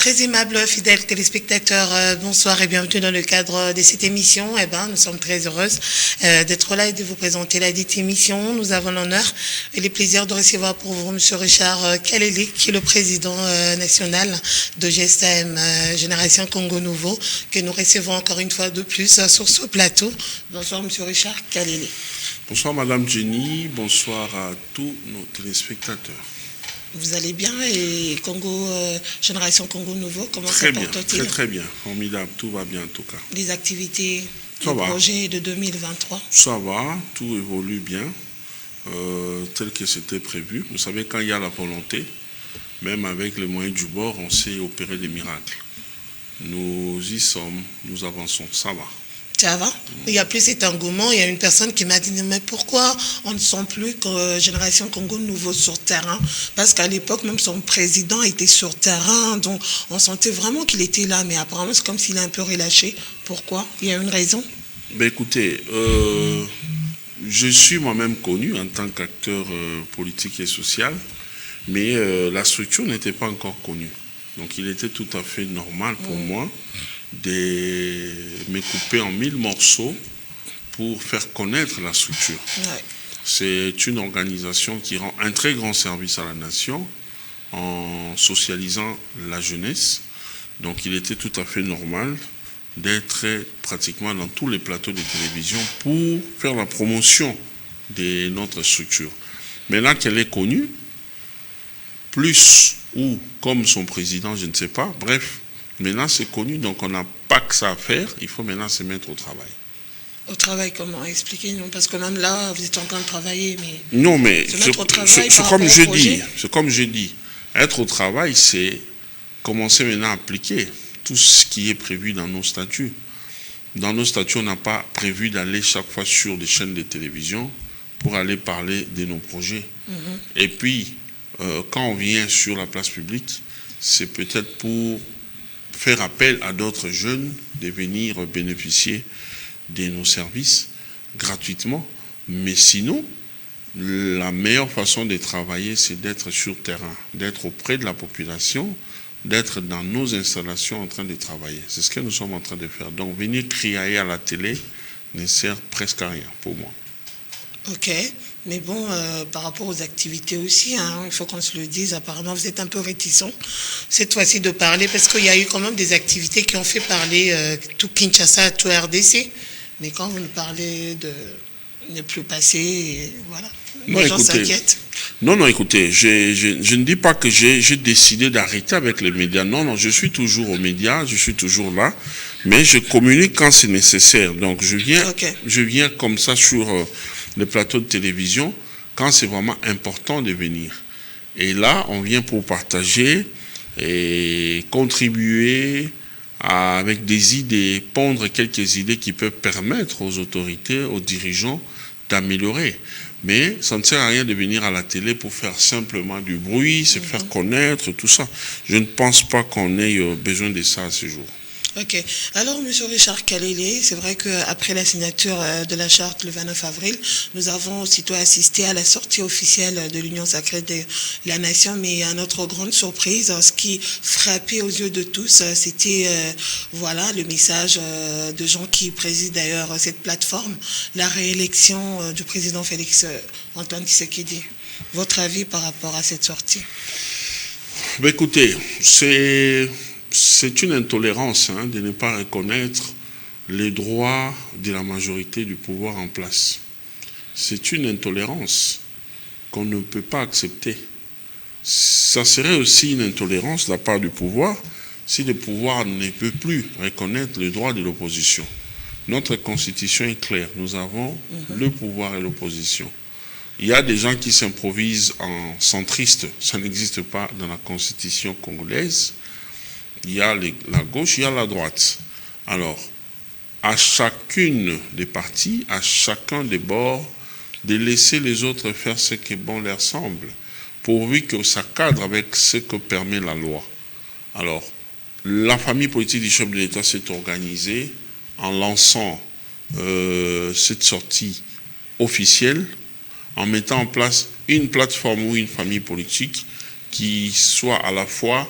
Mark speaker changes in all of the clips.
Speaker 1: Très aimables, fidèles téléspectateurs, bonsoir et bienvenue dans le cadre de cette émission. Nous sommes très heureuses d'être là et de vous présenter la dite émission. Nous avons l'honneur et le plaisir de recevoir pour vous M. Richard Kalele, qui est le président national de GSAM Génération Congo Nouveau, que nous recevons encore une fois de plus sur ce plateau. Bonsoir M. Richard Kalele.
Speaker 2: Bonsoir Madame Jenny, bonsoir à tous nos téléspectateurs.
Speaker 1: Vous allez bien et Génération Congo Nouveau, comment
Speaker 2: ça
Speaker 1: porte-t-il?
Speaker 2: Très bien, très bien, formidable, tout va bien en tout cas.
Speaker 1: Les activités, le projet de 2023?
Speaker 2: Ça va, tout évolue bien, tel que c'était prévu. Vous savez, quand il y a la volonté, même avec les moyens du bord, on sait opérer des miracles. Nous y sommes, nous avançons, ça va.
Speaker 1: Ça va. Il y a plus cet engouement. Il y a une personne qui m'a dit, mais pourquoi on ne sent plus que Génération Congo Nouveau sur terrain? Parce qu'à l'époque, même son président était sur terrain, donc on sentait vraiment qu'il était là. Mais apparemment, c'est comme s'il est un peu relâché. Pourquoi? Il y a une raison?
Speaker 2: Ben écoutez, je suis moi-même connu en tant qu'acteur politique et social, mais la structure n'était pas encore connue. Donc il était tout à fait normal pour moi de me couper en 1000 morceaux pour faire connaître la structure.
Speaker 1: Ouais.
Speaker 2: C'est une organisation qui rend un très grand service à la nation en socialisant la jeunesse. Donc il était tout à fait normal d'être pratiquement dans tous les plateaux de télévision pour faire la promotion de notre structure. Maintenant qu'elle est connue, plus ou comme son président, je ne sais pas, bref, maintenant, c'est connu, donc on n'a pas que ça à faire. Il faut maintenant se mettre au travail.
Speaker 1: Au travail, comment? Expliquez-nous. Parce que même là, vous êtes en train de travailler, mais...
Speaker 2: Non, mais
Speaker 1: c'est
Speaker 2: comme je dis. Être au travail, c'est commencer maintenant à appliquer tout ce qui est prévu dans nos statuts. Dans nos statuts, on n'a pas prévu d'aller chaque fois sur des chaînes de télévision pour aller parler de nos projets. Et puis, quand on vient sur la place publique, c'est peut-être pour faire appel à d'autres jeunes de venir bénéficier de nos services gratuitement. Mais sinon, la meilleure façon de travailler, c'est d'être sur terrain, d'être auprès de la population, d'être dans nos installations en train de travailler. C'est ce que nous sommes en train de faire. Donc, venir crier à la télé ne sert presque à rien pour moi.
Speaker 1: Ok, mais bon, par rapport aux activités aussi, il faut qu'on se le dise, apparemment vous êtes un peu réticent cette fois-ci de parler, parce qu'il y a eu quand même des activités qui ont fait parler tout Kinshasa, tout RDC, mais quand vous nous parlez de ne plus passer, voilà, les gens s'inquiètent.
Speaker 2: Non, écoutez, je ne dis pas que j'ai décidé d'arrêter avec les médias, non, je suis toujours aux médias, je suis toujours là, mais je communique quand c'est nécessaire, donc je viens comme ça sur... les plateaux de télévision, quand c'est vraiment important de venir. Et là, on vient pour partager et contribuer avec des idées, pondre quelques idées qui peuvent permettre aux autorités, aux dirigeants d'améliorer. Mais ça ne sert à rien de venir à la télé pour faire simplement du bruit, se faire connaître, tout ça. Je ne pense pas qu'on ait besoin de ça à ce jour.
Speaker 1: Ok. Alors, M. Richard Kalele, c'est vrai qu'après la signature de la charte le 29 avril, nous avons aussitôt assisté à la sortie officielle de l'Union sacrée de la nation, mais à notre grande surprise, ce qui frappait aux yeux de tous, c'était le message de gens qui président d'ailleurs cette plateforme, la réélection du président Félix Antoine Tshisekedi. Votre avis par rapport à cette sortie?
Speaker 2: Écoutez, c'est une intolérance de ne pas reconnaître les droits de la majorité du pouvoir en place. C'est une intolérance qu'on ne peut pas accepter. Ça serait aussi une intolérance de la part du pouvoir si le pouvoir ne peut plus reconnaître les droits de l'opposition. Notre constitution est claire. Nous avons le pouvoir et l'opposition. Il y a des gens qui s'improvisent en centristes. Ça n'existe pas dans la constitution congolaise. Il y a la gauche, il y a la droite. Alors, à chacune des parties, à chacun des bords, de laisser les autres faire ce qui bon leur semble, pourvu que ça cadre avec ce que permet la loi. Alors, la famille politique du chef de l'État s'est organisée en lançant cette sortie officielle, en mettant en place une plateforme ou une famille politique qui soit à la fois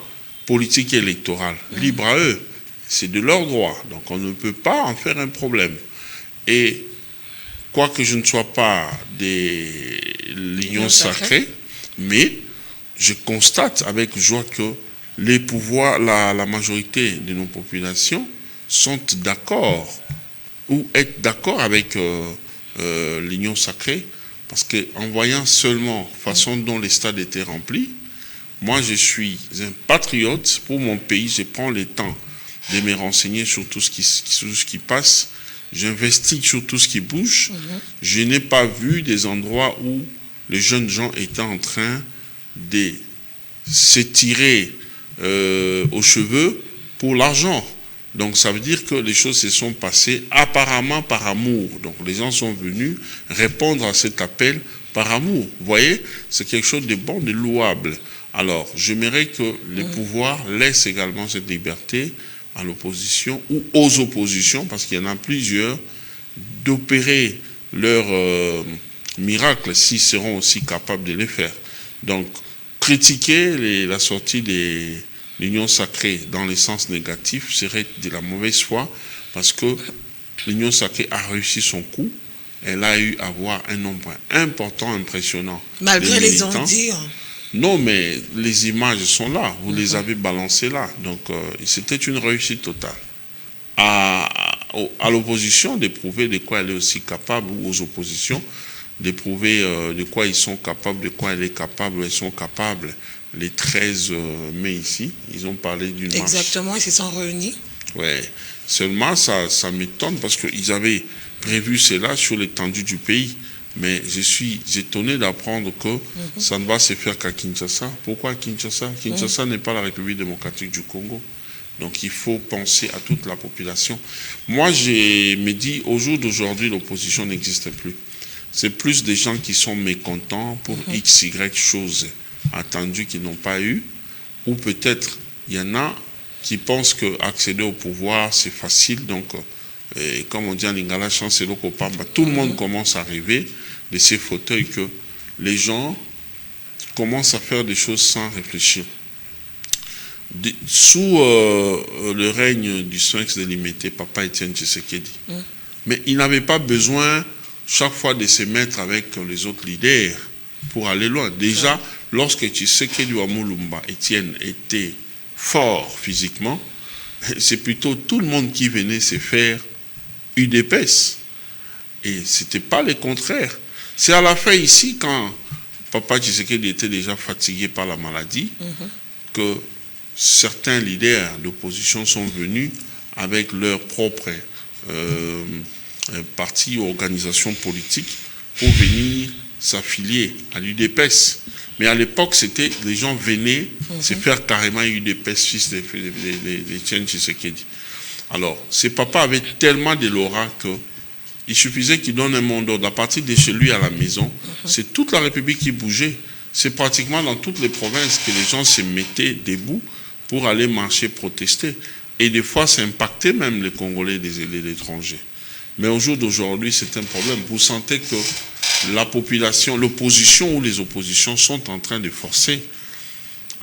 Speaker 2: politique et électorale. Libre à eux. C'est de leur droit. Donc on ne peut pas en faire un problème. Et quoique je ne sois pas de l'Union sacrée, mais je constate avec joie que les pouvoirs, la majorité de nos populations sont d'accord ou être d'accord avec l'Union sacrée, parce qu'en voyant seulement la façon dont les stades étaient remplis, moi je suis un patriote pour mon pays, je prends le temps de me renseigner sur tout ce qui passe, j'investis sur tout ce qui bouge. Je n'ai pas vu des endroits où les jeunes gens étaient en train de s'étirer aux cheveux pour l'argent. Donc ça veut dire que les choses se sont passées apparemment par amour. Donc les gens sont venus répondre à cet appel par amour. Vous voyez, c'est quelque chose de bon, de louable. Alors j'aimerais que les pouvoirs laissent également cette liberté à l'opposition ou aux oppositions, parce qu'il y en a plusieurs, d'opérer leurs miracles s'ils seront aussi capables de les faire. Donc critiquer la sortie de l'Union sacrée dans le sens négatif serait de la mauvaise foi, parce que l'Union sacrée a réussi son coup. Elle a eu à avoir un nombre important, impressionnant.
Speaker 1: Malgré les ondits.
Speaker 2: Non, mais les images sont là. Vous les avez balancées là. Donc, c'était une réussite totale. À l'opposition d'éprouver de quoi elle est aussi capable, ou aux oppositions d'éprouver de quoi ils sont capables, de quoi elle est capable, elles sont capables. Les 13 mai ici, ils ont parlé d'une marche.
Speaker 1: Exactement, ils se sont réunis.
Speaker 2: Oui, seulement ça m'étonne parce qu'ils avaient prévu cela sur l'étendue du pays. Mais je suis étonné d'apprendre que ça ne va se faire qu'à Kinshasa. Pourquoi Kinshasa? Kinshasa n'est pas la République démocratique du Congo. Donc il faut penser à toute la population. Moi, je me dis, au jour d'aujourd'hui, l'opposition n'existe plus. C'est plus des gens qui sont mécontents pour X, Y choses attendues qu'ils n'ont pas eu. Ou peut-être, il y en a qui pensent qu'accéder au pouvoir, c'est facile. Donc, comme on dit en lingala, chance et l'okopamba, tout le monde commence à rêver de ces fauteuils, que les gens commencent à faire des choses sans réfléchir. Sous le règne du Sphinx délimité, Papa Étienne Tshisekedi. Mais il n'avait pas besoin chaque fois de se mettre avec les autres leaders pour aller loin. Déjà, lorsque Tshisekedi ou Mulumba, Étienne, était fort physiquement, c'est plutôt tout le monde qui venait se faire UDPS. Et ce n'était pas le contraire. C'est à la fin ici, quand Papa Tshisekedi était déjà fatigué par la maladie, que certains leaders d'opposition sont venus avec leur propre parti ou organisation politique pour venir s'affilier à l'UDPS. Mais à l'époque, c'était les gens venaient se faire carrément UDPS, fils d'Étienne Tshisekedi. Alors, ces papas avaient tellement de l'aura qu'il suffisait qu'il donne un mot d'ordre. À partir de chez lui à la maison, c'est toute la République qui bougeait. C'est pratiquement dans toutes les provinces que les gens se mettaient debout pour aller marcher, protester. Et des fois, ça impactait même les Congolais des l'étranger. Mais au jour d'aujourd'hui, c'est un problème. Vous sentez que la population, l'opposition ou les oppositions sont en train de forcer.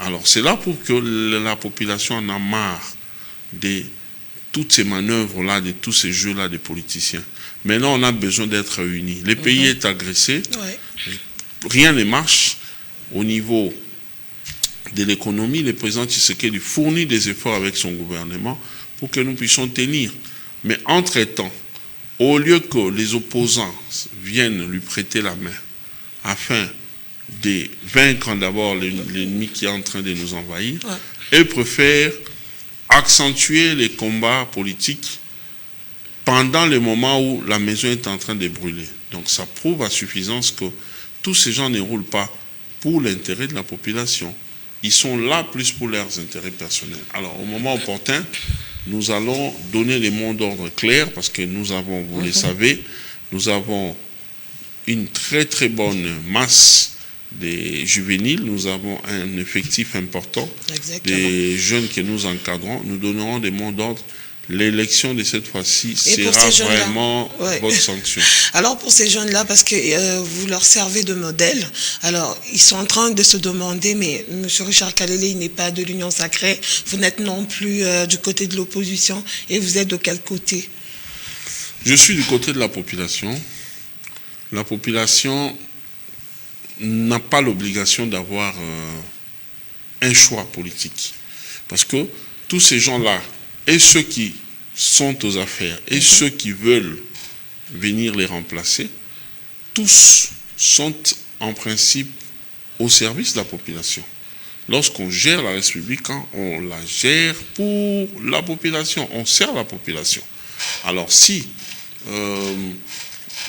Speaker 2: Alors, c'est là pour que la population en a marre de toutes ces manœuvres-là, de tous ces jeux-là des politiciens. Maintenant, on a besoin d'être unis. Le pays est agressé. Rien ne marche au niveau de l'économie. Le président Tshisekedi fournit des efforts avec son gouvernement pour que nous puissions tenir. Mais entre-temps, au lieu que les opposants viennent lui prêter la main afin de vaincre d'abord l'ennemi qui est en train de nous envahir, ils préfèrent accentuer les combats politiques pendant le moment où la maison est en train de brûler. Donc ça prouve à suffisance que tous ces gens ne roulent pas pour l'intérêt de la population. Ils sont là plus pour leurs intérêts personnels. Alors au moment opportun, nous allons donner les mots d'ordre clairs parce que nous avons, vous le savez, nous avons une très très bonne masse des juvéniles, nous avons un effectif important. Exactement. Des jeunes que nous encadrons. Nous donnerons des mots d'ordre l'élection de cette fois-ci
Speaker 1: Et
Speaker 2: sera vraiment votre sanction.
Speaker 1: Alors pour ces jeunes-là, parce que vous leur servez de modèle, alors ils sont en train de se demander, mais M. Richard Kalele, il n'est pas de l'Union Sacrée, vous n'êtes non plus du côté de l'opposition, et vous êtes de quel côté?
Speaker 2: Je suis du côté de la population. La population n'a pas l'obligation d'avoir un choix politique. Parce que tous ces gens-là, et ceux qui sont aux affaires, et ceux qui veulent venir les remplacer, tous sont en principe au service de la population. Lorsqu'on gère la République, on la gère pour la population, on sert la population. Alors si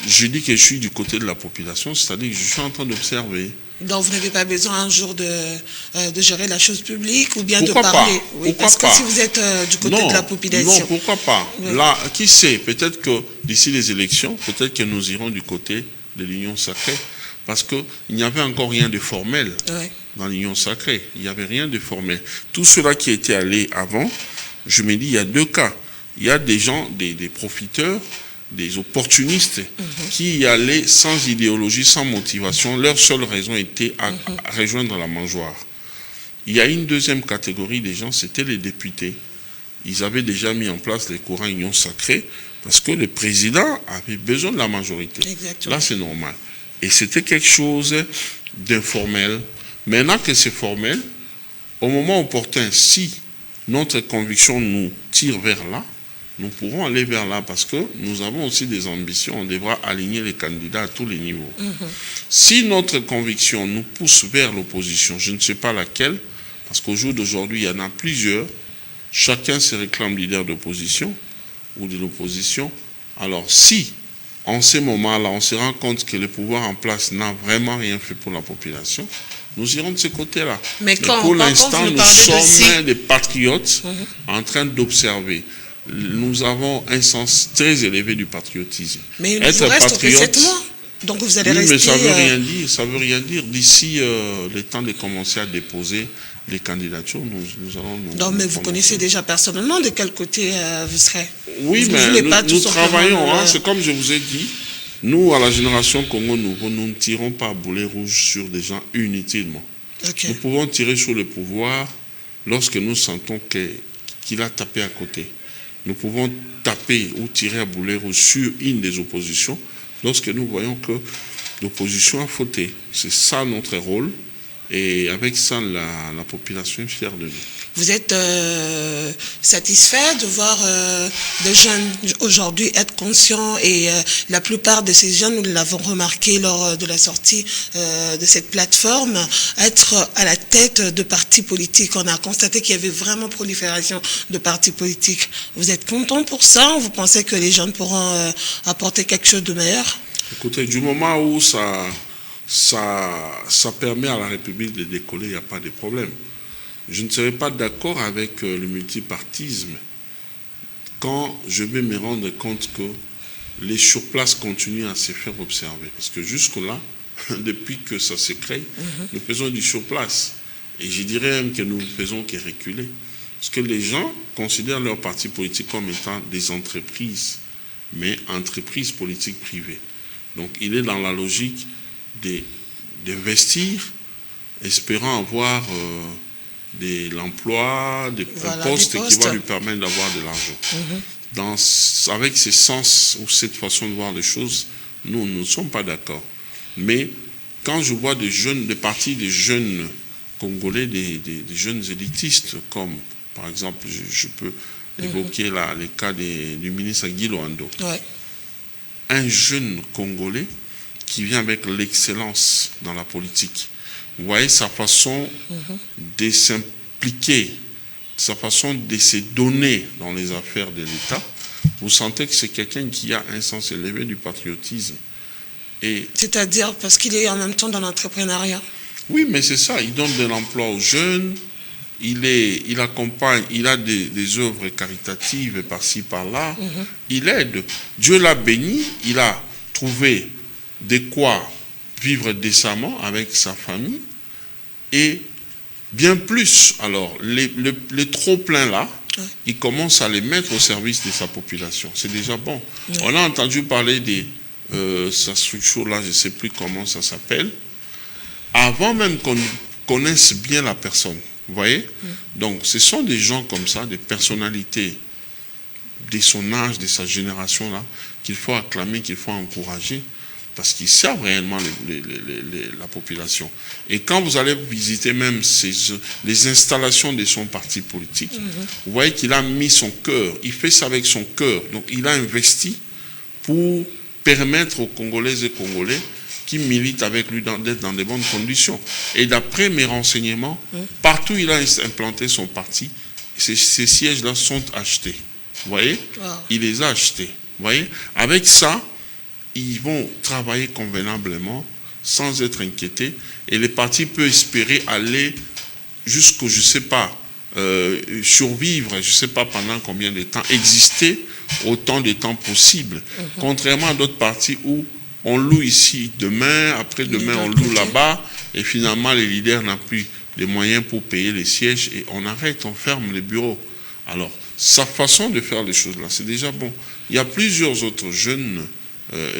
Speaker 2: je dis que je suis du côté de la population, c'est-à-dire que je suis en train d'observer.
Speaker 1: Donc vous n'avez pas besoin un jour de gérer la chose publique ou bien
Speaker 2: pourquoi
Speaker 1: de parler?
Speaker 2: Pas
Speaker 1: Oui, parce que si vous êtes du côté de la population...
Speaker 2: Non, pourquoi pas? Oui. Là, qui sait, peut-être que d'ici les élections, peut-être que nous irons du côté de l'Union Sacrée, parce qu'il n'y avait encore rien de formel dans l'Union Sacrée. Il n'y avait rien de formel. Tout cela qui était allé avant, je me dis, il y a deux cas. Il y a des gens, des profiteurs, des opportunistes qui y allaient sans idéologie, sans motivation. Leur seule raison était à rejoindre la mangeoire. Il y a une deuxième catégorie des gens, c'était les députés. Ils avaient déjà mis en place les courants Union Sacrée parce que le président avait besoin de la majorité.
Speaker 1: Exactement.
Speaker 2: Là, c'est normal. Et c'était quelque chose d'informel. Maintenant que c'est formel, au moment opportun, si notre conviction nous tire vers là, nous pourrons aller vers là parce que nous avons aussi des ambitions. On devra aligner les candidats à tous les niveaux. Si notre conviction nous pousse vers l'opposition, je ne sais pas laquelle, parce qu'au jour d'aujourd'hui, il y en a plusieurs. Chacun se réclame leader d'opposition ou de l'opposition. Alors si, en ces moments-là, on se rend compte que le pouvoir en place n'a vraiment rien fait pour la population, nous irons de ce côté-là. Mais pour l'instant, nous sommes des patriotes en train d'observer. Nous avons un sens très élevé du patriotisme.
Speaker 1: Mais il vous reste que 7 mois. Donc vous allez rester...
Speaker 2: mais ça ne veut rien dire. Ça veut rien dire. D'ici le temps de commencer à déposer les candidatures, nous allons...
Speaker 1: Non, mais vous connaissez déjà personnellement de quel côté vous serez.
Speaker 2: Oui, mais nous travaillons. C'est comme je vous ai dit. Nous, à la génération Congo, nous ne tirons pas boulet rouge sur des gens inutilement. Nous pouvons tirer sur le pouvoir lorsque nous sentons qu'il a tapé à côté. Nous pouvons taper ou tirer à boulet rouge sur une des oppositions lorsque nous voyons que l'opposition a fauté. C'est ça notre rôle et avec ça, la population est fière de nous.
Speaker 1: Vous êtes satisfait de voir des jeunes aujourd'hui être conscients et la plupart de ces jeunes, nous l'avons remarqué lors de la sortie de cette plateforme, être à la tête de partis politiques. On a constaté qu'il y avait vraiment prolifération de partis politiques. Vous êtes content pour ça? Vous pensez que les jeunes pourront apporter quelque chose de meilleur?
Speaker 2: Écoutez, du moment où ça permet à la République de décoller, il n'y a pas de problème. Je ne serai pas d'accord avec le multipartisme quand je vais me rendre compte que les surplaces continuent à se faire observer. Parce que jusque-là, depuis que ça se crée, nous faisons du surplace. Et je dirais même que nous ne faisons que reculer. Parce que les gens considèrent leurs partis politiques comme étant des entreprises, mais entreprises politiques privées. Donc il est dans la logique d'investir, espérant avoir de l'emploi, des postes qui vont lui permettre d'avoir de l'argent. Avec ce sens ou cette façon de voir les choses, nous ne sommes pas d'accord. Mais quand je vois des partis des jeunes Congolais, des jeunes élitistes, comme par exemple, je peux évoquer le cas du ministre Guy Loando. Un jeune Congolais qui vient avec l'excellence dans la politique. Vous voyez sa façon de s'impliquer, sa façon de se donner dans les affaires de l'État. Vous sentez que c'est quelqu'un qui a un sens élevé du patriotisme.
Speaker 1: C'est-à-dire parce qu'il est en même temps dans l'entrepreneuriat.
Speaker 2: Oui, mais c'est ça. Il donne de l'emploi aux jeunes. Il accompagne, il a des œuvres caritatives par-ci, par-là. Il aide. Dieu l'a béni. Il a trouvé de quoi vivre décemment avec sa famille. Et bien plus. Alors, les trop-pleins là, il commence à les mettre au service de sa population. C'est déjà bon. On a entendu parler de sa structure-là, je ne sais plus comment ça s'appelle, avant même qu'on connaisse bien la personne. Vous voyez? Donc, ce sont des gens comme ça, des personnalités de son âge, de sa génération-là, qu'il faut acclamer, qu'il faut encourager, parce qu'ils servent réellement la population. Et quand vous allez visiter même les installations de son parti politique, vous voyez qu'il a mis son cœur, il fait ça avec son cœur. Donc il a investi pour permettre aux Congolaises et Congolais qui militent avec lui d'être dans de bonnes conditions. Et d'après mes renseignements, partout où il a implanté son parti, ces sièges-là sont achetés. Vous voyez? Il les a achetés. Vous voyez? Avec ça, ils vont travailler convenablement, sans être inquiétés, et le parti peut espérer aller jusqu'au, je ne sais pas, survivre, je ne sais pas pendant combien de temps, exister autant de temps possible. Contrairement à d'autres partis où on loue ici demain, après-demain on loue là-bas, et finalement les leaders n'ont plus les moyens pour payer les sièges, et on arrête, on ferme les bureaux. Alors, sa façon de faire les choses là, c'est déjà bon. Il y a plusieurs autres jeunes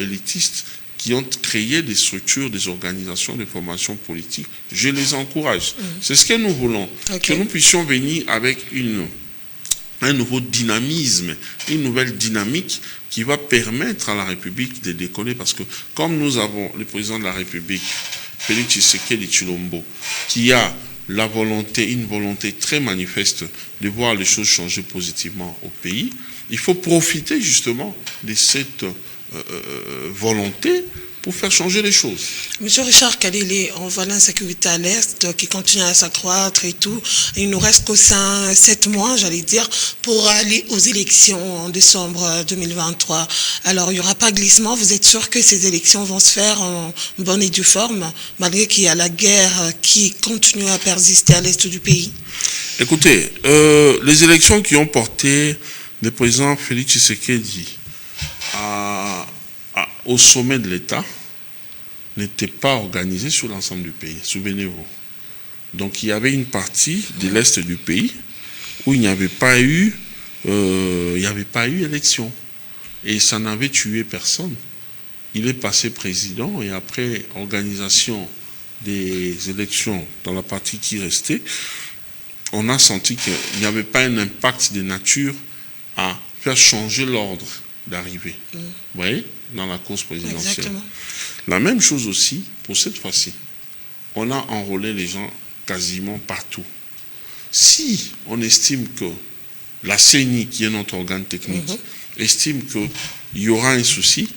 Speaker 2: élitistes qui ont créé des structures, des organisations de formation politique. Je les encourage. C'est ce que nous voulons. Que nous puissions venir avec un nouveau dynamisme, une nouvelle dynamique qui va permettre à la République de décoller. Parce que comme nous avons le président de la République, Félix Tshisekedi Tshilombo, qui a la volonté, une volonté très manifeste de voir les choses changer positivement au pays, il faut profiter justement de cette volonté pour faire changer les choses.
Speaker 1: Monsieur Richard Kalele, on voit l'insécurité à l'Est qui continue à s'accroître et tout. Il nous reste qu'au 7 mois, j'allais dire, pour aller aux élections en décembre 2023. Alors, il n'y aura pas glissement. Vous êtes sûr que ces élections vont se faire en bonne et due forme, malgré qu'il y a la guerre qui continue à persister à l'Est du pays?
Speaker 2: Écoutez, les élections qui ont porté le président Félix Tshisekedi au sommet de l'État n'était pas organisé sur l'ensemble du pays, souvenez-vous. Donc il y avait une partie de l'Est du pays où il n'y avait pas eu élection. Et ça n'avait tué personne. Il est passé président et après organisation des élections dans la partie qui restait, on a senti qu'il n'y avait pas un impact de nature à faire changer l'ordre d'arrivée. Vous voyez, dans la course présidentielle.
Speaker 1: Exactement.
Speaker 2: La même chose aussi pour cette fois-ci. On a enrôlé les gens quasiment partout. Si on estime que la CENI, qui est notre organe technique, estime qu'il y aura un souci,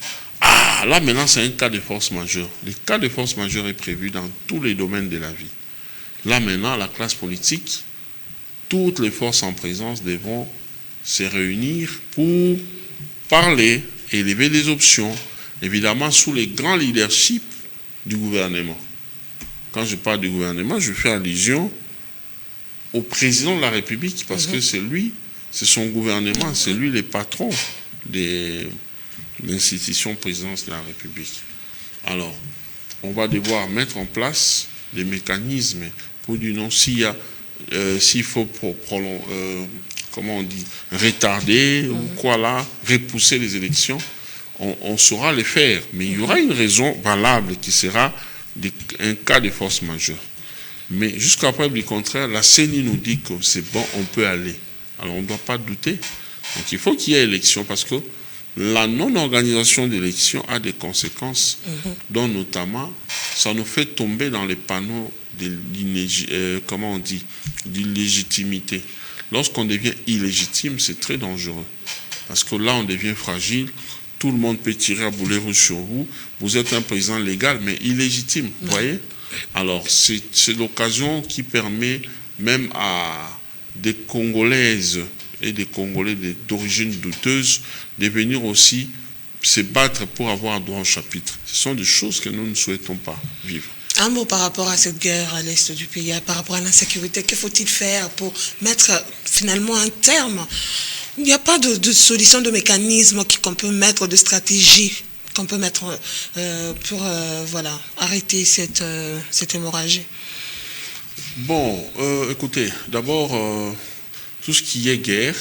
Speaker 2: là maintenant c'est un cas de force majeure. Le cas de force majeure est prévu dans tous les domaines de la vie. Là maintenant, la classe politique, toutes les forces en présence devront se réunir pour parler, élever des options, évidemment sous les grands leaderships du gouvernement. Quand je parle du gouvernement, je fais allusion au président de la République, parce que c'est lui, c'est son gouvernement, c'est lui le patron de l'institution présidence de la République. Alors, on va devoir mettre en place des mécanismes pour dire non, s'il faut comment on dit, retarder ou quoi là, repousser les élections, on saura les faire. Mais il y aura une raison valable qui sera un cas de force majeure. Mais jusqu'à preuve du contraire, la CENI nous dit que c'est bon, on peut aller. Alors on ne doit pas douter. Donc il faut qu'il y ait élection parce que la non-organisation d'élections a des conséquences, dont notamment, ça nous fait tomber dans les panneaux d'illégitimité. Lorsqu'on devient illégitime, c'est très dangereux. Parce que là, on devient fragile. Tout le monde peut tirer à boulet rouge sur vous. Vous êtes un président légal, mais illégitime. Vous voyez? Alors, c'est l'occasion qui permet même à des Congolaises et des Congolais d'origine douteuse de venir aussi se battre pour avoir droit au chapitre. Ce sont des choses que nous ne souhaitons pas vivre.
Speaker 1: Un mot par rapport à cette guerre à l'Est du pays, par rapport à l'insécurité. Que faut-il faire pour mettre finalement un terme? Il n'y a pas de solution, de mécanisme qu'on peut mettre, de stratégie qu'on peut mettre pour arrêter cette hémorragie.
Speaker 2: Bon, écoutez, d'abord, tout ce qui est guerre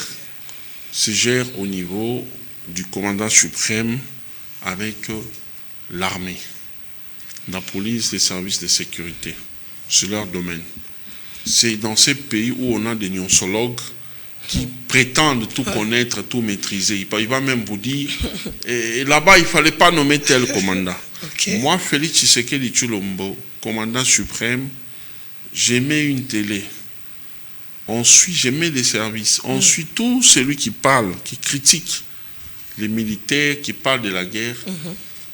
Speaker 2: se gère au niveau du commandant suprême avec l'armée, la police, les services de sécurité. C'est leur domaine. C'est dans ces pays où on a des nonsologues qui prétendent tout connaître, tout maîtriser. Il va même vous dire, et là-bas, il ne fallait pas nommer tel commandant.
Speaker 1: Okay.
Speaker 2: Moi, Félix Tshisekedi Tshilombo, commandant suprême, j'aimais une télé. Ensuite, j'aimais des services. Ensuite, tout celui qui parle, qui critique les militaires, qui parle de la guerre,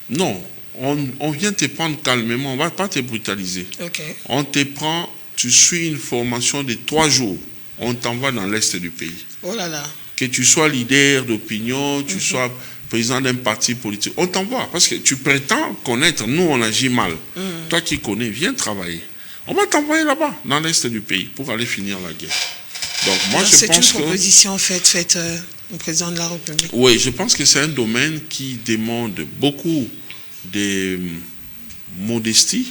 Speaker 2: non, on vient te prendre calmement, on ne va pas te brutaliser.
Speaker 1: Okay.
Speaker 2: On te prend, tu suis une formation de 3 jours, on t'envoie dans l'est du pays.
Speaker 1: Oh là là.
Speaker 2: Que tu sois leader d'opinion, tu sois président d'un parti politique, on t'envoie parce que tu prétends connaître, nous on agit mal. Toi qui connais, viens travailler. On va t'envoyer là-bas, dans l'est du pays, pour aller finir la guerre. Donc moi je pense que...
Speaker 1: C'est une proposition faite au président de la République.
Speaker 2: Oui, je pense que c'est un domaine qui demande beaucoup de modestie.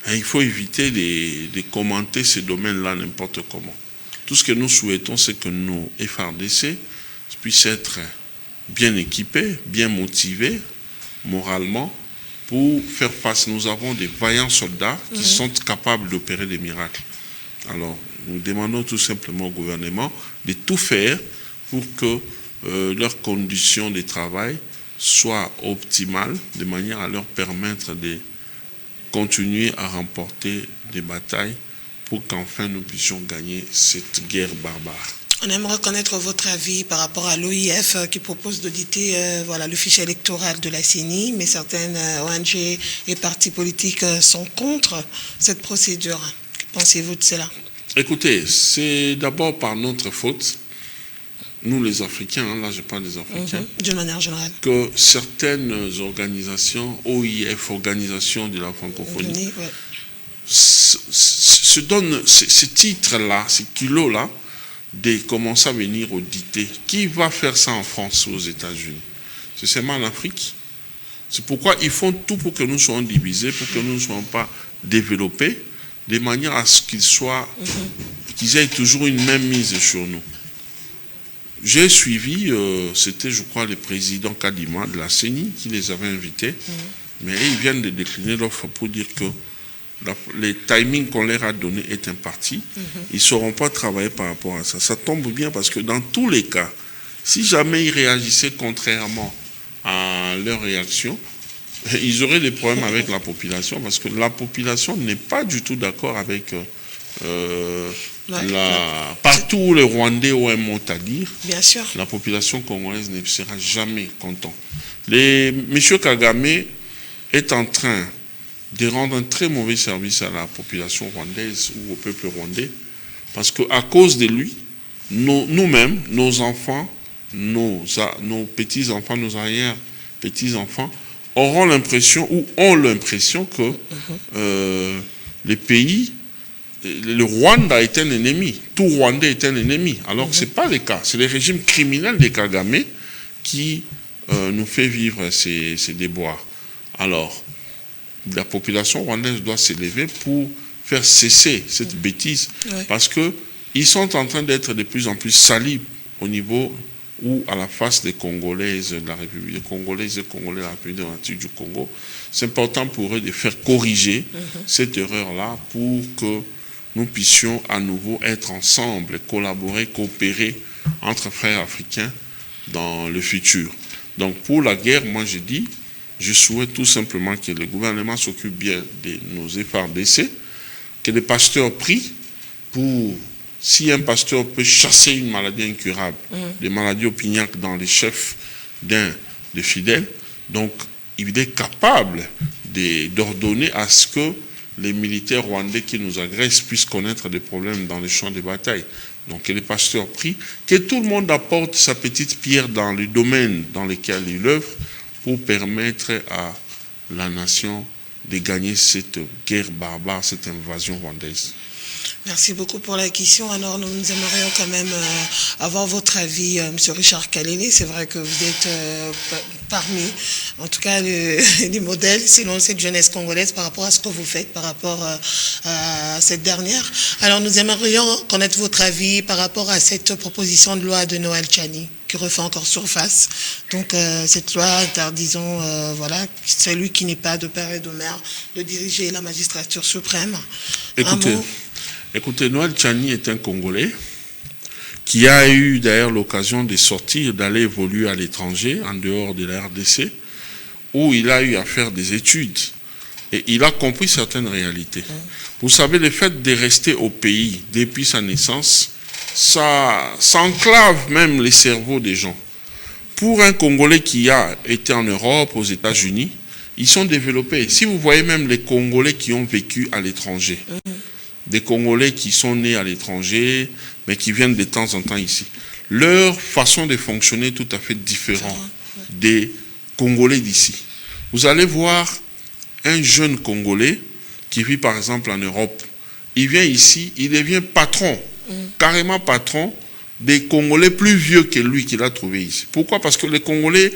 Speaker 2: Et il faut éviter de commenter ces domaines-là n'importe comment. Tout ce que nous souhaitons, c'est que nos FARDC puissent être bien équipés, bien motivés, moralement, pour faire face. Nous avons des vaillants soldats qui sont capables d'opérer des miracles. Alors, nous demandons tout simplement au gouvernement de tout faire pour que leurs conditions de travail soient optimales, de manière à leur permettre de continuer à remporter des batailles pour qu'enfin nous puissions gagner cette guerre barbare.
Speaker 1: On aimerait connaître votre avis par rapport à l'OIF qui propose d'auditer le fichier électoral de la CENI, mais certaines ONG et partis politiques sont contre cette procédure. Que pensez-vous de cela?
Speaker 2: Écoutez, c'est d'abord par notre faute, nous les Africains, là je parle des Africains,
Speaker 1: d'une manière générale,
Speaker 2: que certaines organisations, OIF, organisations de la francophonie, se donnent ce titre-là, ce kilo-là, de commencer à venir auditer. Qui va faire ça en France ou aux États-Unis? C'est seulement en Afrique. C'est pourquoi ils font tout pour que nous soyons divisés, pour que nous ne soyons pas développés, de manière à ce qu'ils aient toujours une même mise sur nous. J'ai suivi, c'était je crois le président Kadima de la CENI qui les avait invités, mais ils viennent de décliner l'offre pour dire que le timing qu'on leur a donné est imparti. Ils ne sauront pas travailler par rapport à ça. Ça tombe bien parce que dans tous les cas, si jamais ils réagissaient contrairement à leur réaction, ils auraient des problèmes avec la population parce que la population n'est pas du tout d'accord avec partout où les Rwandais ont un mot à dire.
Speaker 1: Bien sûr.
Speaker 2: La population congolaise ne sera jamais contente. M. Kagame est en train de rendre un très mauvais service à la population rwandaise ou au peuple rwandais, parce qu'à cause de lui, nous-mêmes, nos enfants, nos petits-enfants, nos arrière-petits-enfants auront l'impression ou ont l'impression que le pays, le Rwanda est un ennemi, tout Rwandais est un ennemi, alors que ce n'est pas le cas. C'est le régime criminel de Kagame qui nous fait vivre ces déboires. Alors, la population rwandaise doit s'élever pour faire cesser cette bêtise, parce qu'ils sont en train d'être de plus en plus salis au niveau ou à la face des Congolaises de la République, des Congolaises et Congolais de la République démocratique du Congo. C'est important pour eux de faire corriger cette erreur-là pour que nous puissions à nouveau être ensemble, collaborer, coopérer entre frères africains dans le futur. Donc pour la guerre, moi je dis, je souhaite tout simplement que le gouvernement s'occupe bien de nos FARDC, que les pasteurs prient pour, si un pasteur peut chasser une maladie incurable, des maladies opiniâques dans les chefs des fidèles, donc il est capable d'ordonner à ce que les militaires rwandais qui nous agressent puissent connaître des problèmes dans les champs de bataille. Donc que les pasteurs prient, que tout le monde apporte sa petite pierre dans les domaines dans lesquels il œuvre, pour permettre à la nation de gagner cette guerre barbare, cette invasion rwandaise.
Speaker 1: Merci beaucoup pour la question. Alors, nous aimerions quand même avoir votre avis, M. Richard Kalele. C'est vrai que vous êtes parmi, en tout cas, les modèles, selon cette jeunesse congolaise, par rapport à ce que vous faites, par rapport à cette dernière. Alors, nous aimerions connaître votre avis par rapport à cette proposition de loi de Noël Tchani, qui refait encore surface. Donc, cette loi interdisant, voilà, celui qui n'est pas de père et de mère, de diriger la magistrature suprême.
Speaker 2: Écoutez, Noël Tchani est un Congolais qui a eu d'ailleurs l'occasion de sortir, d'aller évoluer à l'étranger, en dehors de la RDC, où il a eu à faire des études. Et il a compris certaines réalités. Vous savez, le fait de rester au pays depuis sa naissance, ça enclave même les cerveaux des gens. Pour un Congolais qui a été en Europe, aux États-Unis, ils sont développés. Si vous voyez même les Congolais qui ont vécu à l'étranger, des Congolais qui sont nés à l'étranger, mais qui viennent de temps en temps ici. Leur façon de fonctionner est tout à fait différente des Congolais d'ici. Vous allez voir un jeune Congolais qui vit par exemple en Europe. Il vient ici, il devient patron, carrément patron des Congolais plus vieux que lui qu'il a trouvé ici. Pourquoi? Parce que les Congolais,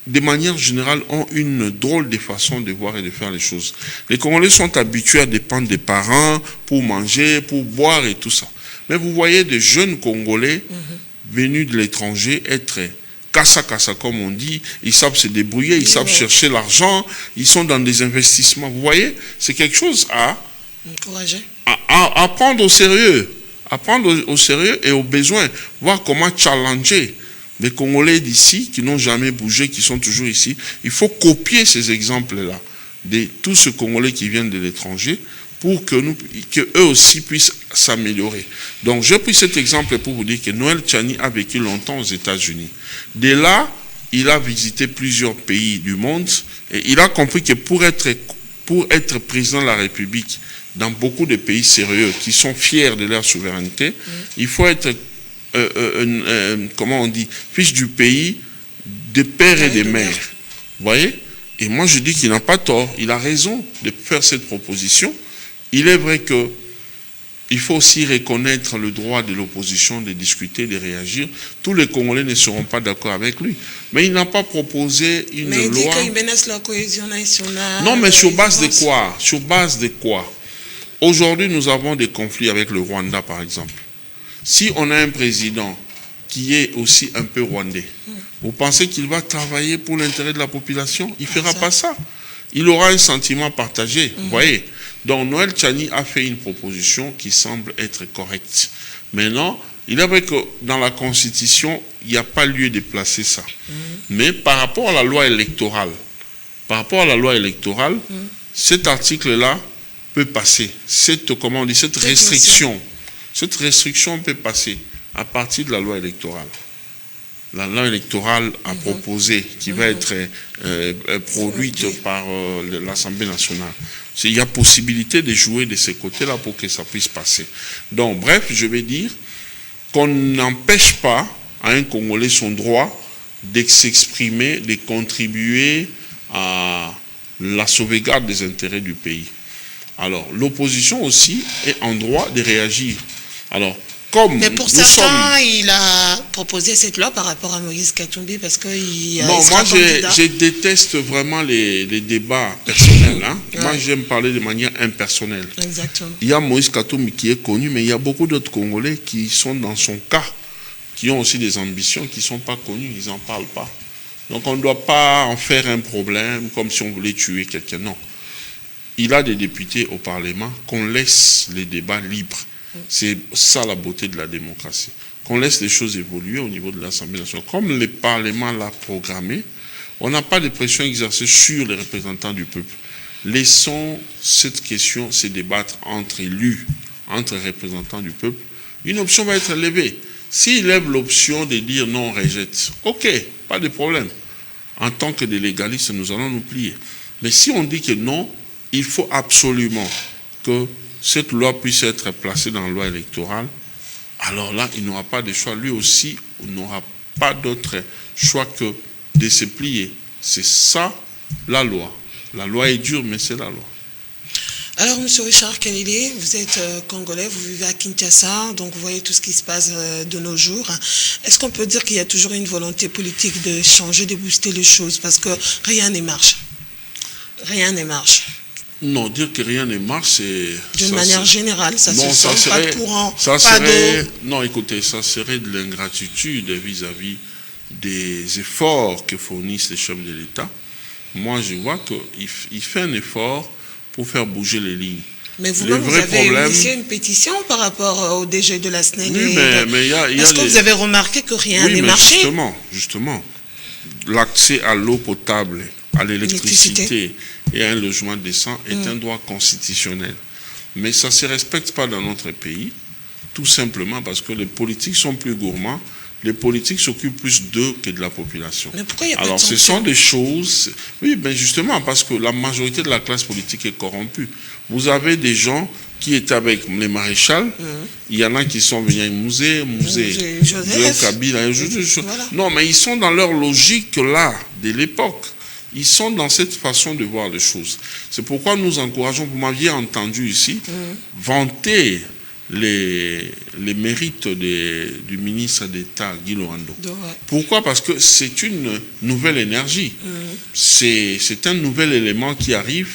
Speaker 2: de manière générale, ont une drôle de façon de voir et de faire les choses. Les Congolais sont habitués à dépendre des parents pour manger, pour boire et tout ça. Mais vous voyez des jeunes Congolais venus de l'étranger être kassa-kassa, comme on dit. Ils savent se débrouiller, ils savent chercher l'argent, ils sont dans des investissements. Vous voyez, c'est quelque chose à prendre au sérieux. À prendre au sérieux et au besoin. Voir comment challenger les Congolais d'ici, qui n'ont jamais bougé, qui sont toujours ici. Il faut copier ces exemples-là de tous ces Congolais qui viennent de l'étranger pour que eux aussi puissent s'améliorer. Donc, j'ai pris cet exemple pour vous dire que Noël Tchani a vécu longtemps aux États-Unis. Dès là, il a visité plusieurs pays du monde et il a compris que pour être président de la République dans beaucoup de pays sérieux qui sont fiers de leur souveraineté, il faut être comment on dit, fils du pays, des pères et des mères. Vous voyez? Et moi, je dis qu'il n'a pas tort. Il a raison de faire cette proposition. Il est vrai que il faut aussi reconnaître le droit de l'opposition de discuter, de réagir. Tous les Congolais ne seront pas d'accord avec lui. Mais il n'a pas proposé une loi...
Speaker 1: Mais il dit qu'il menace la cohésion nationale...
Speaker 2: Non, mais sur base de quoi? Sur base de quoi? Aujourd'hui, nous avons des conflits avec le Rwanda, par exemple. Si on a un président qui est aussi un peu rwandais, vous pensez qu'il va travailler pour l'intérêt de la population? Il ne fera pas ça. Il aura un sentiment partagé, vous voyez. Donc Noël Tchani a fait une proposition qui semble être correcte. Maintenant, il est vrai que dans la Constitution, il n'y a pas lieu de placer ça. Mais par rapport à la loi électorale, cet article-là peut passer. Cette restriction. Cette restriction peut passer à partir de la loi électorale. La loi électorale a proposé, qui va être produite par l'Assemblée nationale. Il y a possibilité de jouer de ces côtés-là pour que ça puisse passer. Donc, bref, je vais dire qu'on n'empêche pas à un Congolais son droit de s'exprimer, de contribuer à la sauvegarde des intérêts du pays. Alors, l'opposition aussi est en droit de réagir. Alors,
Speaker 1: mais pour certains, il a proposé cette loi par rapport à Moïse Katumbi parce qu'il a...
Speaker 2: Bon, moi, je déteste vraiment les débats personnels. Hein. Moi, j'aime parler de manière impersonnelle.
Speaker 1: Exactement.
Speaker 2: Il y a Moïse Katumbi qui est connu, mais il y a beaucoup d'autres Congolais qui sont dans son cas, qui ont aussi des ambitions, qui ne sont pas connus, ils n'en parlent pas. Donc, on ne doit pas en faire un problème comme si on voulait tuer quelqu'un. Non. Il a des députés au Parlement, qu'on laisse les débats libres. C'est ça la beauté de la démocratie. Qu'on laisse les choses évoluer au niveau de l'Assemblée nationale. Comme le Parlement l'a programmé, on n'a pas de pression exercée sur les représentants du peuple. Laissons cette question se débattre entre élus, entre représentants du peuple. Une option va être levée. S'il lève l'option de dire non, on rejette, ok, pas de problème. En tant que des légalistes, nous allons nous plier. Mais si on dit que non, il faut absolument que cette loi puisse être placée dans la loi électorale, alors là, il n'aura pas de choix. Lui aussi, il n'aura pas d'autre choix que de se plier. C'est ça, la loi. La loi est dure, mais c'est la loi.
Speaker 1: Alors, M. Richard Kalele, vous êtes congolais, vous vivez à Kinshasa, donc vous voyez tout ce qui se passe de nos jours. Est-ce qu'on peut dire qu'il y a toujours une volonté politique de changer, de booster les choses? Parce que rien ne marche. Rien ne marche.
Speaker 2: Non, dire que rien ne marche, c'est...
Speaker 1: D'une manière générale, ça
Speaker 2: non,
Speaker 1: se sent,
Speaker 2: serait,
Speaker 1: pas de courant,
Speaker 2: ça
Speaker 1: pas
Speaker 2: serait,
Speaker 1: d'eau.
Speaker 2: non, écoutez, ça serait de l'ingratitude vis-à-vis des efforts que fournissent les chefs de l'État. Moi, je vois qu'il fait un effort pour faire bouger les lignes.
Speaker 1: Mais vous-même, vous avez initié une pétition par rapport au DG de la SNEL.
Speaker 2: Oui, mais il y a
Speaker 1: Est-ce que vous avez remarqué que rien n'est marché?
Speaker 2: Justement, l'accès à l'eau potable, à l'électricité et à un logement décent est un droit constitutionnel. Mais ça ne se respecte pas dans notre pays, tout simplement parce que les politiques sont plus gourmands. Les politiques s'occupent plus d'eux que de la population.
Speaker 1: Mais pourquoi il n'y a pas
Speaker 2: Alors,
Speaker 1: de
Speaker 2: ce sont des choses... Oui, ben justement, parce que la majorité de la classe politique est corrompue. Vous avez des gens qui étaient avec les maréchals. Il y en a qui sont venus avec Musée
Speaker 1: Joseph
Speaker 2: Kabila. Voilà. Non, mais ils sont dans leur logique là, de l'époque. Ils sont dans cette façon de voir les choses. C'est pourquoi nous encourageons, vous m'aviez entendu ici, vanter les mérites du ministre d'État, Guy Lorando. Pourquoi? Parce que c'est une nouvelle énergie. C'est un nouvel élément qui arrive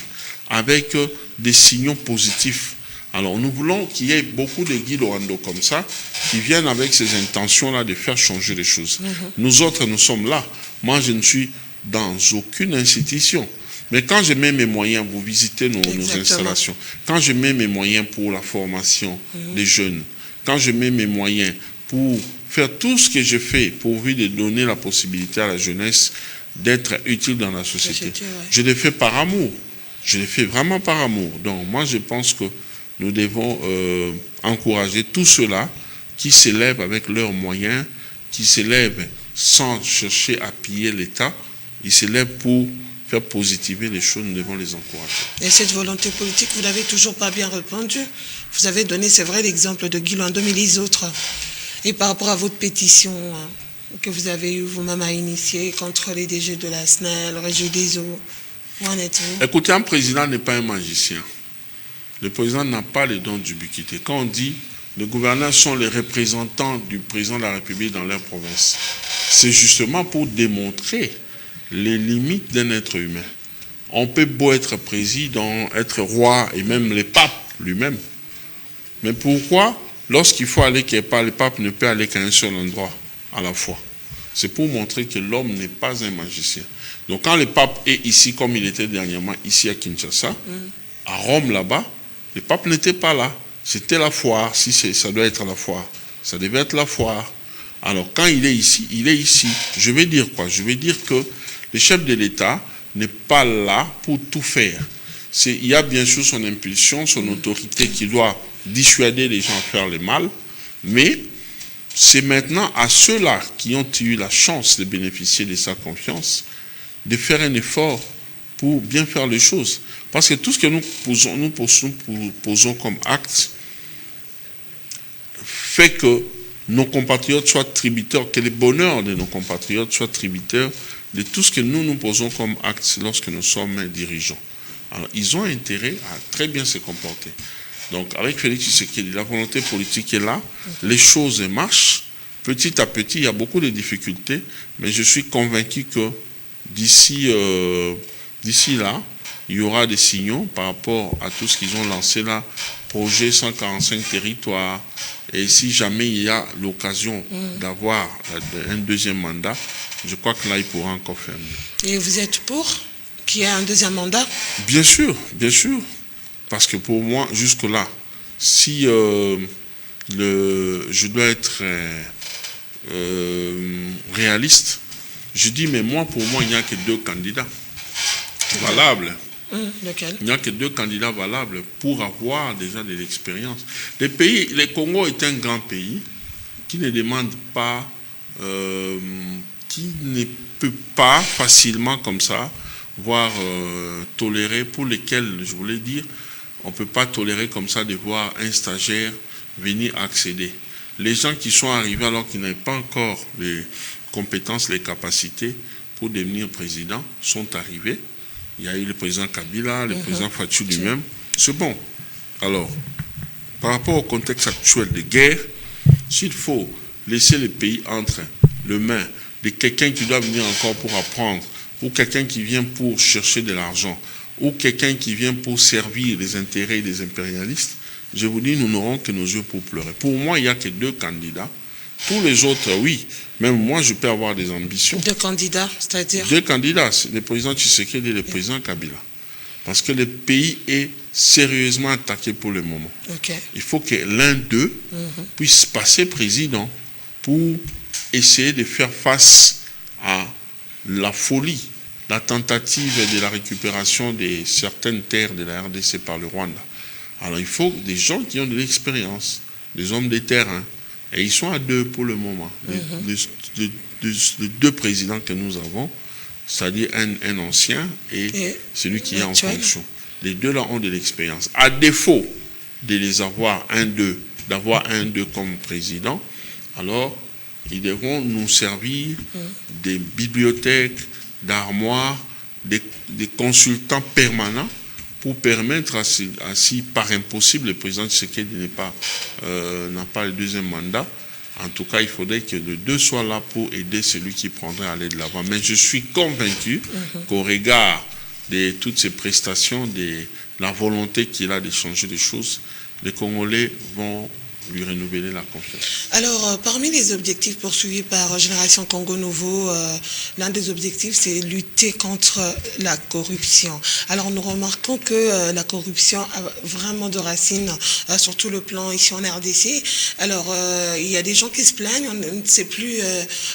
Speaker 2: avec des signaux positifs. Alors nous voulons qu'il y ait beaucoup de Guy Lorando comme ça, qui viennent avec ces intentions-là de faire changer les choses. Nous autres, nous sommes là. Moi, je ne suis dans aucune institution. Mais quand je mets mes moyens, vous visitez nos installations, quand je mets mes moyens pour la formation des jeunes, quand je mets mes moyens pour faire tout ce que je fais pourvu de donner la possibilité à la jeunesse d'être utile dans la société, je le fais par amour. Je le fais vraiment par amour. Donc moi, je pense que nous devons encourager tous ceux-là qui s'élèvent avec leurs moyens, qui s'élèvent sans chercher à piller l'État. Ils s'élèvent pour faire positiver les choses, nous devons les encourager.
Speaker 1: Et cette volonté politique, vous n'avez toujours pas bien répondu. Vous avez donné, c'est vrai, l'exemple de Guy Lorando, mais les autres. Et par rapport à votre pétition que vous avez eu vous-même à initier contre les DG de la SNEL, le Régie des eaux, où en êtes-vous?
Speaker 2: Écoutez, un président n'est pas un magicien. Le président n'a pas les dons d'ubiquité. Quand on dit les gouverneurs sont les représentants du président de la République dans leur province, c'est justement pour démontrer les limites d'un être humain. On peut beau être président, être roi et même le pape lui-même. Mais pourquoi, lorsqu'il faut aller quelque part, le pape ne peut aller qu'à un seul endroit à la fois? C'est pour montrer que l'homme n'est pas un magicien. Donc quand le pape est ici, comme il était dernièrement ici à Kinshasa, à Rome là-bas, le pape n'était pas là. C'était la foire, si ça doit être la foire. Ça devait être la foire. Alors quand il est ici, il est ici. Je vais dire quoi? Je vais dire que le chef de l'État n'est pas là pour tout faire. Il y a bien sûr son impulsion, son autorité qui doit dissuader les gens à faire le mal, mais c'est maintenant à ceux-là qui ont eu la chance de bénéficier de sa confiance de faire un effort pour bien faire les choses. Parce que tout ce que nous posons comme acte fait que nos compatriotes soient tributaires, que le bonheur de nos compatriotes soit tributaire de tout ce que nous posons comme acte lorsque nous sommes dirigeants. Alors, ils ont intérêt à très bien se comporter. Donc, avec Félix Tshisekedi, la volonté politique est là, les choses marchent. Petit à petit, il y a beaucoup de difficultés, mais je suis convaincu que d'ici là, il y aura des signaux par rapport à tout ce qu'ils ont lancé là, projet 145 territoires. Et si jamais il y a l'occasion d'avoir un deuxième mandat, je crois que là, il pourra encore faire mieux. Et
Speaker 1: vous êtes pour qu'il y ait un deuxième mandat?
Speaker 2: Bien sûr, bien sûr. Parce que pour moi, jusque-là, si je dois être réaliste, je dis, mais pour moi, il n'y a que 2 candidats valables.
Speaker 1: Lequel?
Speaker 2: Il n'y a que 2 candidats valables pour avoir déjà de l'expérience. Le Congo est un grand pays qui ne demande pas, qui ne peut pas facilement comme ça, voire tolérer, pour lesquels, je voulais dire, on ne peut pas tolérer comme ça de voir un stagiaire venir accéder. Les gens qui sont arrivés alors qu'ils n'avaient pas encore les compétences, les capacités pour devenir président sont arrivés. Il y a eu le président Kabila, le président Fatou lui-même. c'est bon. Alors, par rapport au contexte actuel de guerre, s'il faut laisser le pays entre les mains de quelqu'un qui doit venir encore pour apprendre, ou quelqu'un qui vient pour chercher de l'argent, ou quelqu'un qui vient pour servir les intérêts des impérialistes, je vous dis, nous n'aurons que nos yeux pour pleurer. Pour moi, il n'y a que 2 candidats. Tous les autres, oui. Même moi, je peux avoir des ambitions.
Speaker 1: 2 candidats, c'est-à-dire
Speaker 2: 2 candidats, le président Tshisekedi et le président Kabila. Parce que le pays est sérieusement attaqué pour le moment.
Speaker 1: Okay.
Speaker 2: Il faut que l'un d'eux puisse passer président pour essayer de faire face à la folie, la tentative de la récupération de certaines terres de la RDC par le Rwanda. Alors il faut des gens qui ont de l'expérience, des hommes de terrain. Et ils sont à 2 pour le moment. Les 2 présidents que nous avons, c'est-à-dire un ancien et celui qui est en fonction. Les 2 là ont de l'expérience. À défaut de les avoir d'avoir un d'eux comme président, alors ils devront nous servir des bibliothèques, d'armoires, des consultants permanents pour permettre à si par impossible le président Tshisekedi n'a pas le 2e mandat. En tout cas, il faudrait que les 2 soient là pour aider celui qui prendrait à aller de l'avant. Mais je suis convaincu qu'au regard de toutes ces prestations, de la volonté qu'il a de changer les choses, les Congolais vont lui renouveler la confiance.
Speaker 1: Alors, parmi les objectifs poursuivis par Génération Congo Nouveau, l'un des objectifs, c'est lutter contre la corruption. Alors, nous remarquons que la corruption a vraiment de racines sur tout le plan ici en RDC. Alors, il y a des gens qui se plaignent, on ne sait plus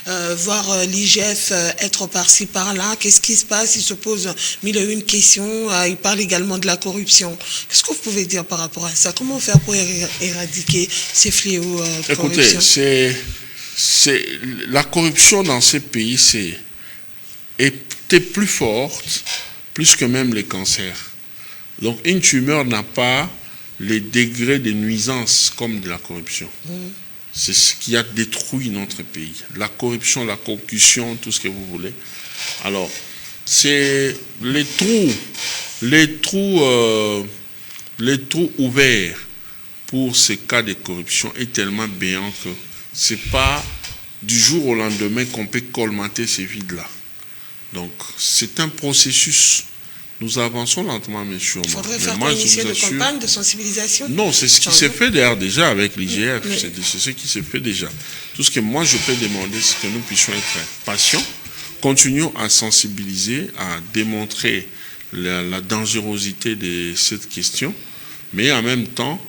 Speaker 1: voir l'IGF être par-ci, par-là. Qu'est-ce qui se passe? Ils se posent 1001 questions. Ils parlent également de la corruption. Qu'est-ce que vous pouvez dire par rapport à ça? Comment faire pour éradiquer ces fléaux de corruption?
Speaker 2: Écoutez, la corruption dans ces pays était plus forte, plus que même les cancers. Donc une tumeur n'a pas les degrés de nuisance comme de la corruption. C'est ce qui a détruit notre pays. La corruption, la concussion, tout ce que vous voulez. Alors, c'est les trous ouverts pour ces cas de corruption est tellement béant que ce n'est pas du jour au lendemain qu'on peut colmater ces vides-là. Donc, c'est un processus. Nous avançons lentement, mais sûrement.
Speaker 1: Il faudrait faire initier de campagne de sensibilisation?
Speaker 2: Non, c'est ce qui s'est fait d'ailleurs déjà avec l'IGF. C'est ce qui s'est fait déjà. Tout ce que moi je peux demander, c'est que nous puissions être patients, continuons à sensibiliser, à démontrer la dangerosité de cette question, mais en même temps,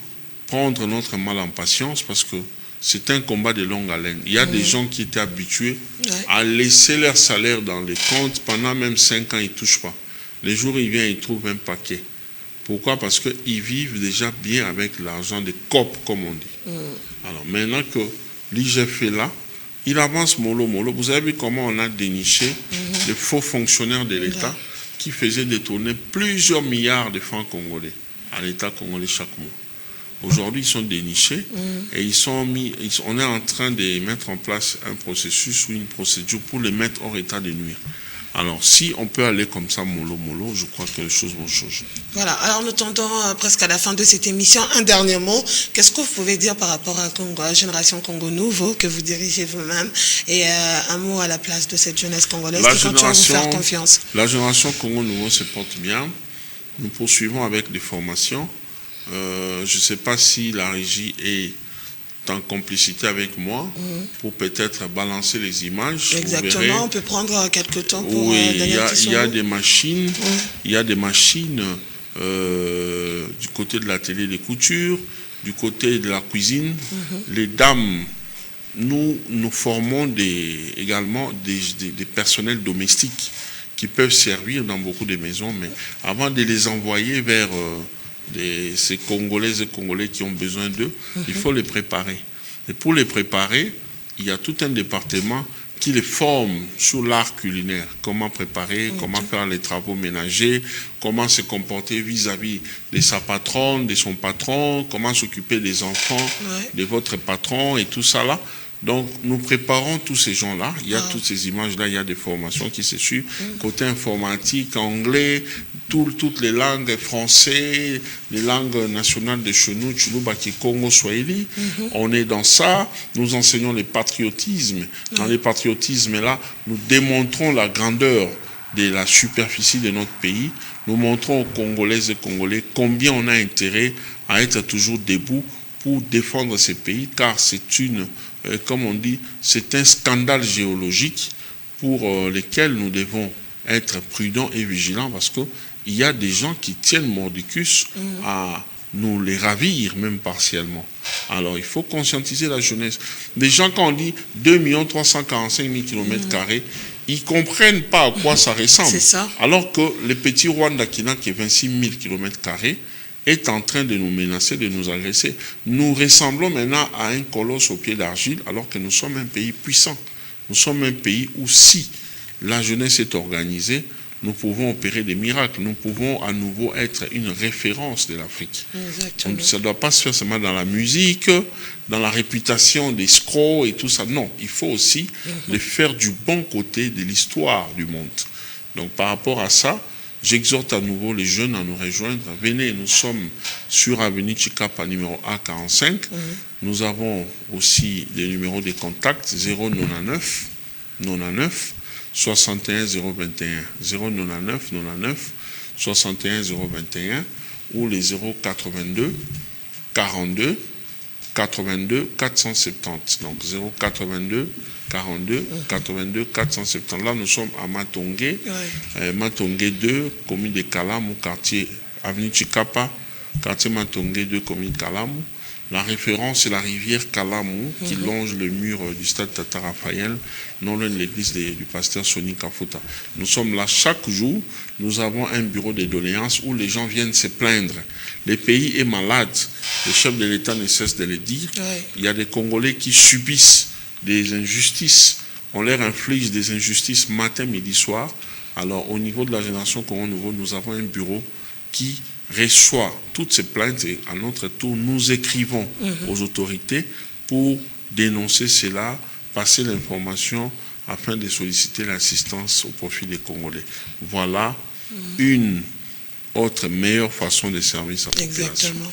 Speaker 2: prendre notre mal en patience parce que c'est un combat de longue haleine. Il y a des gens qui étaient habitués à laisser leur salaire dans les comptes pendant même 5 ans, ils ne touchent pas. Les jours où ils viennent, ils trouvent un paquet. Pourquoi? Parce qu'ils vivent déjà bien avec l'argent des COP, comme on dit. Alors maintenant que l'IGF est là, il avance mollo. Vous avez vu comment on a déniché les faux fonctionnaires de l'État qui faisaient détourner plusieurs milliards de francs congolais à l'État congolais chaque mois. Aujourd'hui, ils sont dénichés et on est en train de mettre en place un processus ou une procédure pour les mettre hors état de nuire. Alors, si on peut aller comme ça, mollo, je crois que les choses vont changer.
Speaker 1: Voilà, alors nous tendons presque à la fin de cette émission. Un dernier mot, qu'est-ce que vous pouvez dire par rapport à Génération Congo Nouveau, que vous dirigez vous-même, et un mot à la place de cette jeunesse congolaise qui continue à vous faire confiance?
Speaker 2: La Génération Congo Nouveau se porte bien. Nous poursuivons avec des formations. Je ne sais pas si la régie est en complicité avec moi pour peut-être balancer les images.
Speaker 1: Exactement, on peut prendre quelques temps pour
Speaker 2: donner un petit il y a des machines, il y a des machines du côté de l'atelier de couture, du côté de la cuisine. Les dames, nous formons également des personnels domestiques qui peuvent servir dans beaucoup de maisons, mais avant de les envoyer vers ces Congolaises et Congolais qui ont besoin d'eux, il faut les préparer. Et pour les préparer, il y a tout un département qui les forme sur l'art culinaire. Comment préparer, comment faire les travaux ménagers, comment se comporter vis-à-vis de sa patronne, de son patron, comment s'occuper des enfants de votre patron et tout ça là. Donc, nous préparons tous ces gens-là. Il y a toutes ces images-là, il y a des formations qui se suivent. Côté informatique, anglais, toutes les langues français, les langues nationales de chez nous, Tchouloubaki, Congo, Swahili. On est dans ça. Nous enseignons le patriotisme. Dans le patriotisme, là, nous démontrons la grandeur de la superficie de notre pays. Nous montrons aux Congolaises et Congolais combien on a intérêt à être toujours debout pour défendre ces pays, car c'est comme on dit, c'est un scandale géologique pour lequel nous devons être prudents et vigilants, parce qu'il y a des gens qui tiennent mordicus à nous les ravir, même partiellement. Alors, il faut conscientiser la jeunesse. Les gens, quand on dit 2 345 000 km², ils ne comprennent pas à quoi ça ressemble.
Speaker 1: C'est ça.
Speaker 2: Alors que le petit Rwanda qui n'a que 26 000 km² est en train de nous menacer, de nous agresser. Nous ressemblons maintenant à un colosse au pied d'argile, alors que nous sommes un pays puissant. Nous sommes un pays où, si la jeunesse est organisée, nous pouvons opérer des miracles. Nous pouvons à nouveau être une référence de l'Afrique.
Speaker 1: Exactement.
Speaker 2: Ça ne doit pas se faire seulement dans la musique, dans la réputation des scrocs et tout ça. Non, il faut aussi le faire du bon côté de l'histoire du monde. Donc par rapport à ça, j'exhorte à nouveau les jeunes à nous rejoindre. Venez, nous sommes sur avenue Chikapa numéro A45. Nous avons aussi des numéros de contact 099 99 61 021 099 99 61 021 ou les 082 42 82 470. Donc 082 42 82 470. Là, nous sommes à Matongé, Matongé 2, commune de Kalamou, quartier avenue Chikapa, quartier Matongé 2, commune de Kalamou. La référence est la rivière Kalamou qui longe le mur du stade Tata Raphaël, non loin de l'église du pasteur Sonny Kafuta. Nous sommes là chaque jour. Nous avons un bureau de doléances où les gens viennent se plaindre. Le pays est malade. Le chef de l'État ne cesse de le dire. Il y a des Congolais qui subissent des injustices. On leur inflige des injustices matin, midi, soir. Alors, au niveau de la génération Congo Nouveau, nous avons un bureau qui reçoit toutes ces plaintes et à notre tour, nous écrivons aux autorités pour dénoncer cela, passer l'information afin de solliciter l'assistance au profit des Congolais. Voilà une autre meilleure façon de servir sa population.
Speaker 1: Exactement.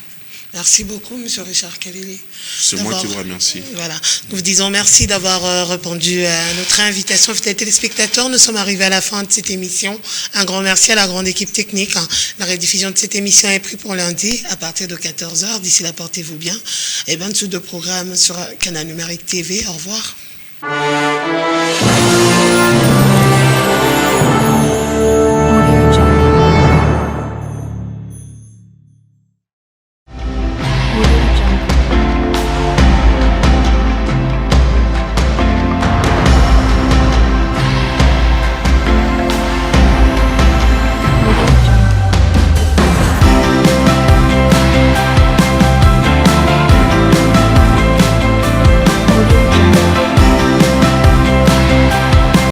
Speaker 1: Merci beaucoup, M. Richard Kalele.
Speaker 2: C'est moi qui vous remercie.
Speaker 1: Voilà. Nous vous disons merci d'avoir répondu à notre invitation. Fidèles téléspectateurs, nous sommes arrivés à la fin de cette émission. Un grand merci à la grande équipe technique. La rediffusion de cette émission est prise pour lundi à partir de 14h. D'ici là, portez-vous bien. Et bien, de programme sur Canal Numérique TV. Au revoir.